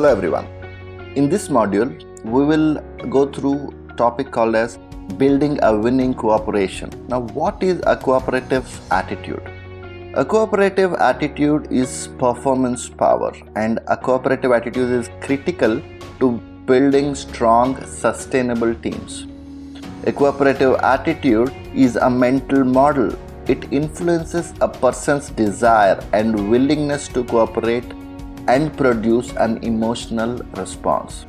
Hello everyone. In this module, we will go through a topic called as building a winning cooperation. Now, what is a cooperative attitude? A cooperative attitude is performance power, and a cooperative attitude is critical to building strong, sustainable teams. A cooperative attitude is a mental model. It influences a person's desire and willingness to cooperate and produce an emotional response.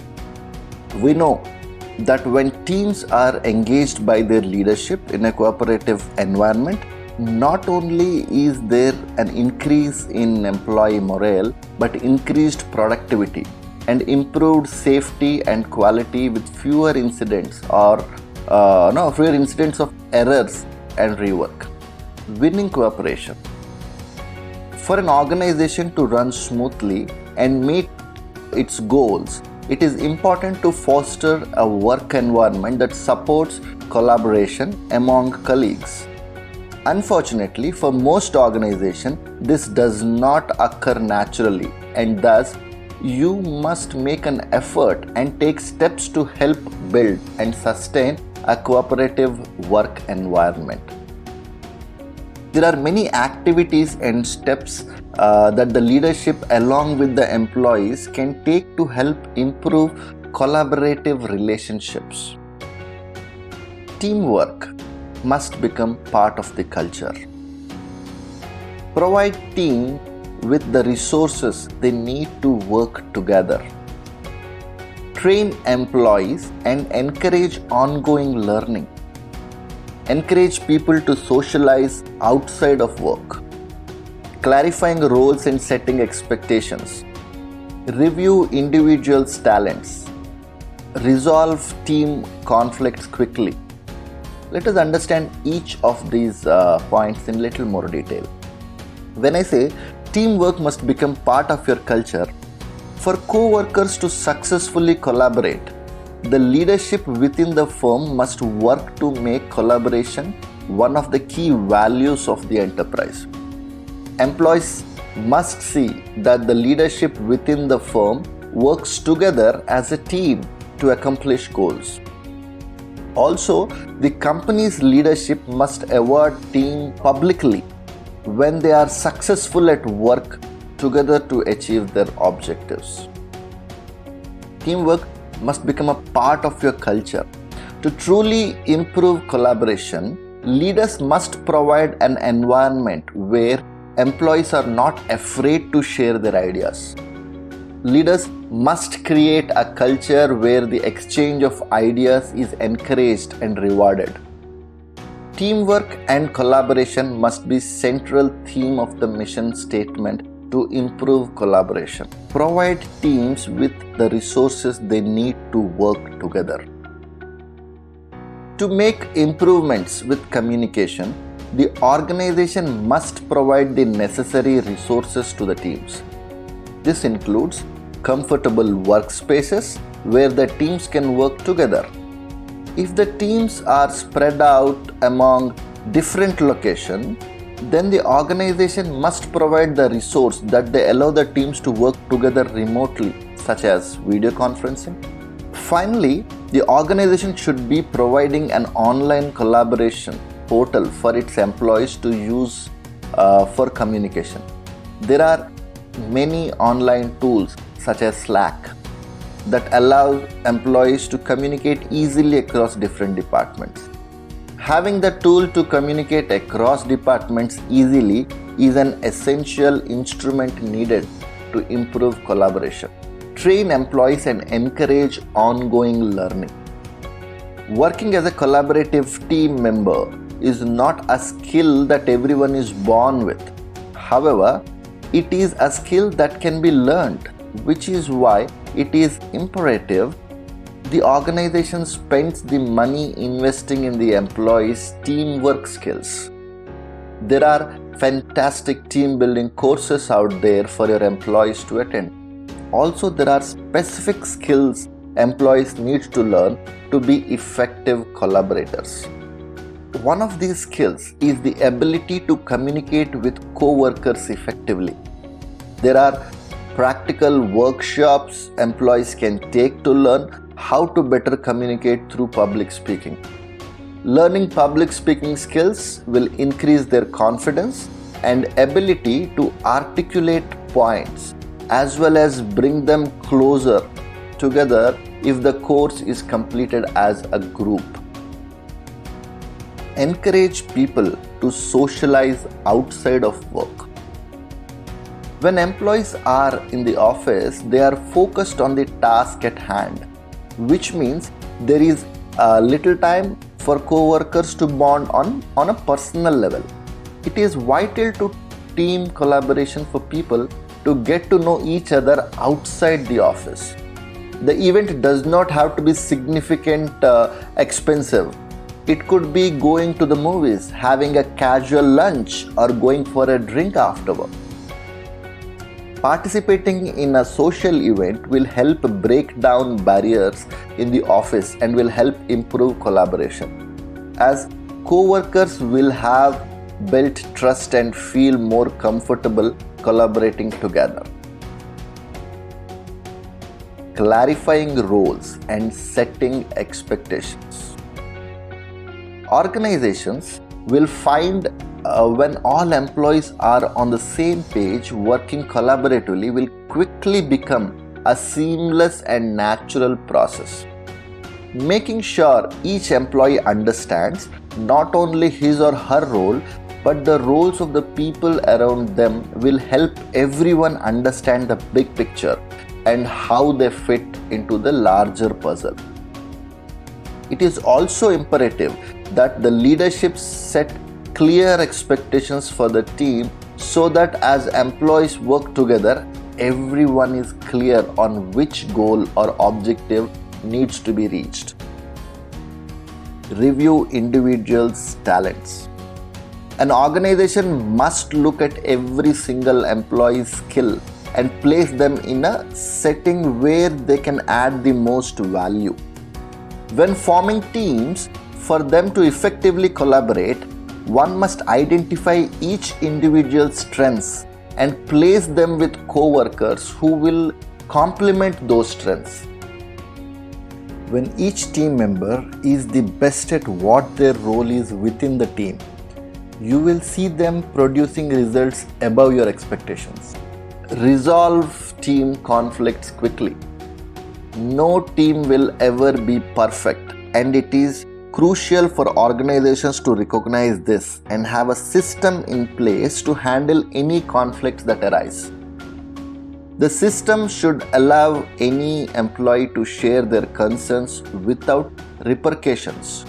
We know that when teams are engaged by their leadership in a cooperative environment, not only is there an increase in employee morale, but increased productivity and improved safety and quality with fewer incidents of errors and rework. Winning cooperation. For an organization to run smoothly and meet its goals, it is important to foster a work environment that supports collaboration among colleagues. Unfortunately, for most organizations, this does not occur naturally, and thus you must make an effort and take steps to help build and sustain a cooperative work environment. There are many activities and steps that the leadership along with the employees can take to help improve collaborative relationships. Teamwork must become part of the culture. Provide team with the resources they need to work together. Train employees and encourage ongoing learning. Encourage people to socialize outside of work. Clarifying roles and setting expectations. Review individuals' talents. Resolve team conflicts quickly. Let us understand each of these points in little more detail. When I say teamwork must become part of your culture, for co-workers to successfully collaborate, the leadership within the firm must work to make collaboration one of the key values of the enterprise. Employees must see that the leadership within the firm works together as a team to accomplish goals. Also, the company's leadership must award team publicly when they are successful at work together to achieve their objectives. Teamwork must become a part of your culture. To truly improve collaboration, leaders must provide an environment where employees are not afraid to share their ideas. Leaders must create a culture where the exchange of ideas is encouraged and rewarded. Teamwork and collaboration must be central theme of the mission statement to improve collaboration. Provide teams with the resources they need to work together. To make improvements with communication, the organization must provide the necessary resources to the teams. This includes comfortable workspaces where the teams can work together. If the teams are spread out among different locations, then the organization must provide the resource that they allow the teams to work together remotely, such as video conferencing. Finally, the organization should be providing an online collaboration portal for its employees to use for communication. There are many online tools such as Slack that allow employees to communicate easily across different departments. Having the tool to communicate across departments easily is an essential instrument needed to improve collaboration. Train employees and encourage ongoing learning. Working as a collaborative team member is not a skill that everyone is born with. However, it is a skill that can be learned, which is why it is imperative the organization spends the money investing in the employees' teamwork skills. There are fantastic team building courses out there for your employees to attend. Also, there are specific skills employees need to learn to be effective collaborators. One of these skills is the ability to communicate with co-workers effectively. There are practical workshops employees can take to learn how to better communicate through public speaking. Learning public speaking skills will increase their confidence and ability to articulate points, as well as bring them closer together if the course is completed as a group. Encourage people to socialize outside of work. When employees are in the office, they are focused on the task at hand, which means there is little time for co-workers to bond on a personal level. It is vital to team collaboration for people to get to know each other outside the office. The event does not have to be significant, expensive. It could be going to the movies, having a casual lunch, or going for a drink afterward. Participating in a social event will help break down barriers in the office and will help improve collaboration, as co-workers will have built trust and feel more comfortable collaborating together. Clarifying roles and setting expectations. Organizations will find when all employees are on the same page, working collaboratively will quickly become a seamless and natural process. Making sure each employee understands not only his or her role, but the roles of the people around them will help everyone understand the big picture and how they fit into the larger puzzle. It is also imperative that the leadership set clear expectations for the team so that as employees work together, everyone is clear on which goal or objective needs to be reached. Review individuals' talents. An organization must look at every single employee's skill and place them in a setting where they can add the most value. When forming teams, for them to effectively collaborate, one must identify each individual's strengths and place them with co-workers who will complement those strengths. When each team member is the best at what their role is within the team, you will see them producing results above your expectations. Resolve team conflicts quickly. No team will ever be perfect, and it is crucial for organizations to recognize this and have a system in place to handle any conflicts that arise. The system should allow any employee to share their concerns without repercussions.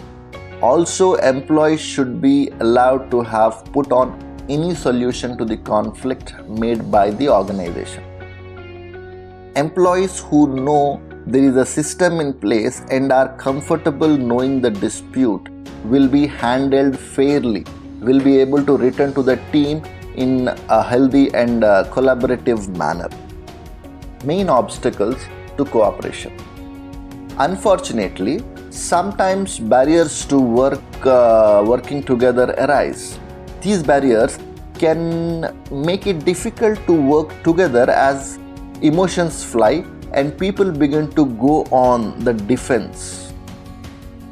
Also, employees should be allowed to have put on any solution to the conflict made by the organization. Employees who know there is a system in place and are comfortable knowing the dispute will be handled fairly, will be able to return to the team in a healthy and collaborative manner. Main obstacles to cooperation. Unfortunately, sometimes barriers to working together arise. These barriers can make it difficult to work together as emotions fly and people begin to go on the defense.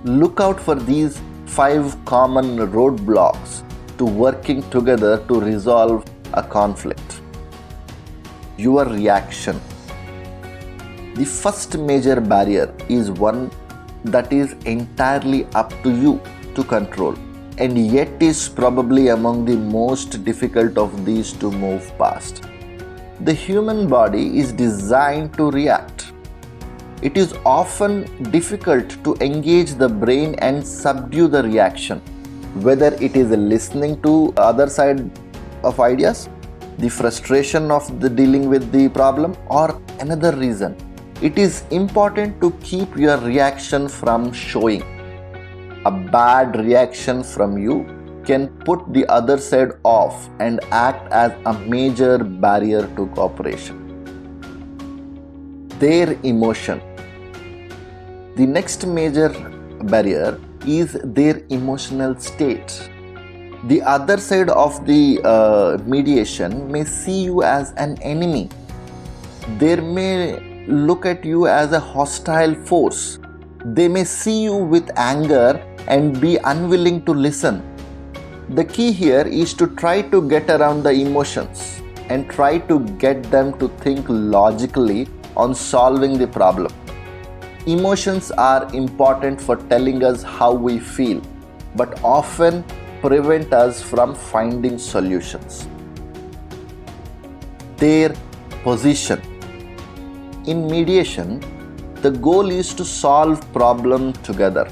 Look out for these 5 common roadblocks to working together to resolve a conflict. Your reaction. The first major barrier is one that is entirely up to you to control, and yet is probably among the most difficult of these to move past. The human body is designed to react. It is often difficult to engage the brain and subdue the reaction, whether it is listening to other side of ideas, the frustration of the dealing with the problem, or another reason. It is important to keep your reaction from showing. A bad reaction from you can put the other side off and act as a major barrier to cooperation. Their emotion. The next major barrier is their emotional state. The other side of the mediation may see you as an enemy. They may look at you as a hostile force. They may see you with anger and be unwilling to listen. The key here is to try to get around the emotions and try to get them to think logically on solving the problem. Emotions are important for telling us how we feel, but often prevent us from finding solutions. Their position. In mediation, the goal is to solve problem together.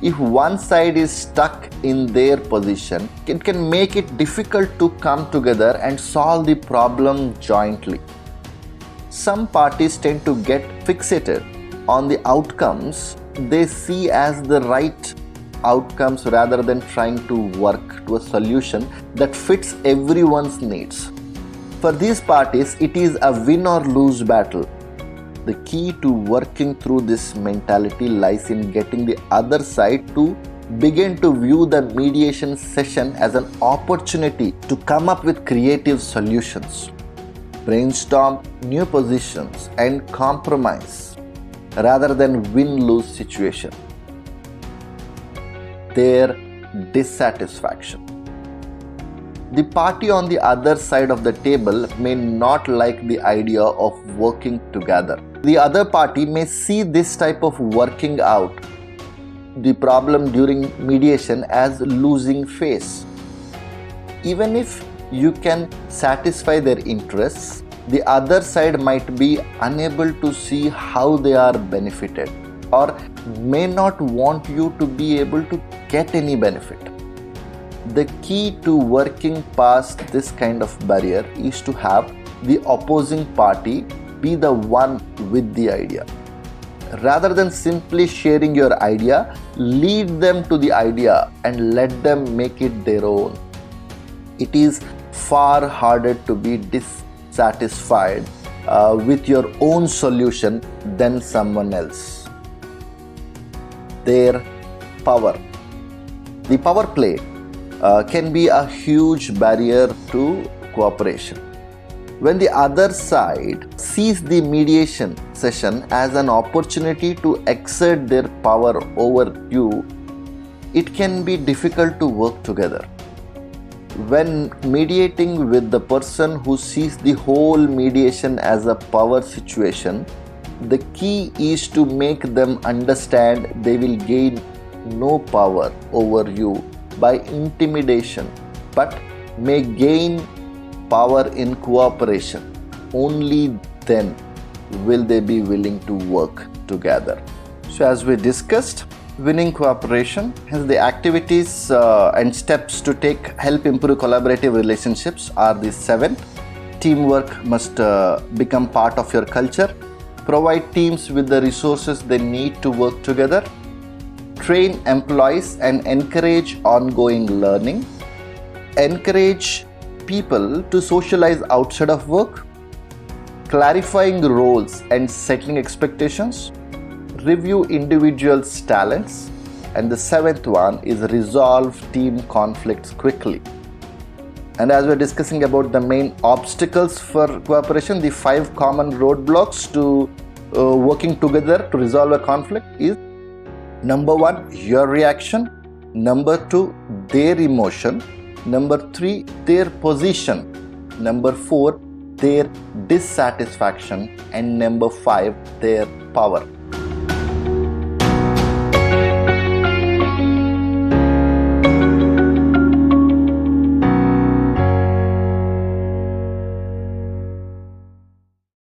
If one side is stuck in their position, it can make it difficult to come together and solve the problem jointly. Some parties tend to get fixated on the outcomes they see as the right outcomes rather than trying to work to a solution that fits everyone's needs. For these parties, it is a win or lose battle. The key to working through this mentality lies in getting the other side to begin to view the mediation session as an opportunity to come up with creative solutions, brainstorm new positions, and compromise rather than win-lose situation. Their dissatisfaction. The party on the other side of the table may not like the idea of working together. The other party may see this type of working out the problem during mediation as losing face. Even if you can satisfy their interests, the other side might be unable to see how they are benefited or may not want you to be able to get any benefit. The key to working past this kind of barrier is to have the opposing party be the one with the idea. Rather than simply sharing your idea, lead them to the idea and let them make it their own. It is far harder to be dissatisfied with your own solution than someone else. Their power. The power play can be a huge barrier to cooperation. When the other side sees the mediation session as an opportunity to exert their power over you, it can be difficult to work together. When mediating with the person who sees the whole mediation as a power situation, the key is to make them understand they will gain no power over you by intimidation, but may gain power in cooperation. Only then will they be willing to work together. So as we discussed, winning cooperation has the activities and steps to take help improve collaborative relationships are the 7. Teamwork must become part of your culture. Provide teams with the resources they need to work together. Train employees and encourage ongoing learning. Encourage people to socialize outside of work. Clarifying roles and setting expectations. Review individuals' talents. And the 7th one is resolve team conflicts quickly. And as we're discussing about the main obstacles for cooperation, the 5 common roadblocks to working together to resolve a conflict is: number 1, your reaction. Number 2, their emotion. Number 3, their position. Number 4, their dissatisfaction. And number 5, their power.